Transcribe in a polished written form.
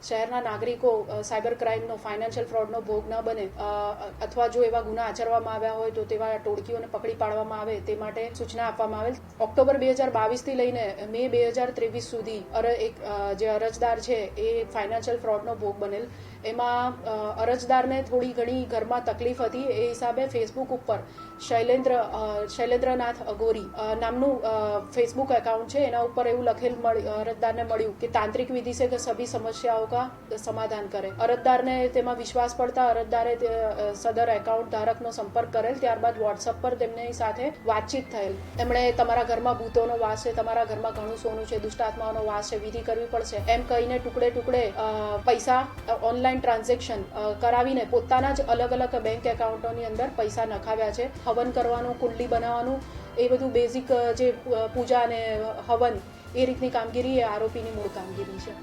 શહેરના નાગરિકો cyber ક્રાઇમનો, financial ફ્રોડનો ભોગ ન બને અથવા જો એવા ગુના આચરવામાં આવ્યા હોય તો તેવા ટોળકીઓને પકડી પાડવામાં આવે તે માટે સૂચના આપવામાં આવેલ. ઓક્ટોબર 2022થી લઈને મે 2023 સુધી જે અરજદાર છે એ ફાઇનાન્શિયલ ફ્રોડનો ભોગ બનેલ. એમાં અરજદારને થોડી ઘણી ઘરમાં તકલીફ હતી. એ હિસાબે ફેસબુક ઉપર શૈલેન્દ્રનાથ અગોરી નામનું फेसबुक अकाउंट है, एना ऊपर એવું લખેલ અરજદારને મળ્યું કે તાંત્રિક વિધિ से सभी समस्याओं का समाधान करे. અરજદારને તેમાં વિશ્વાસ પડતા અરજદારે સદર એકાઉન્ટ ધારકનો સંપર્ક કરેલ. ત્યારબાદ વોટ્સઅપ પર તેમની સાથે વાતચીત થયેલ. તેમણે તમારા ઘરમાં ભૂતોનો વાસ છે, તમારા ઘરમાં ઘણું સોનું છે, દુષ્ટ આત્માઓનો વાસ છે, વિધિ કરવી પડશે એમ કહીને ટુકડે ટુકડે પૈસા ઓનલાઈન ટ્રાન્ઝેક્શન કરાવીને પોતાના જ અલગ અલગ બેંક એકાઉન્ટોની અંદર પૈસા નખાવ્યા છે. હવન કરવાનું, કુંડલી બનાવવાનું, એ બધું બેઝિક જે પૂજા અને હવન એ રીતની કામગીરી એ આરોપીની મૂળ કામગીરી છે.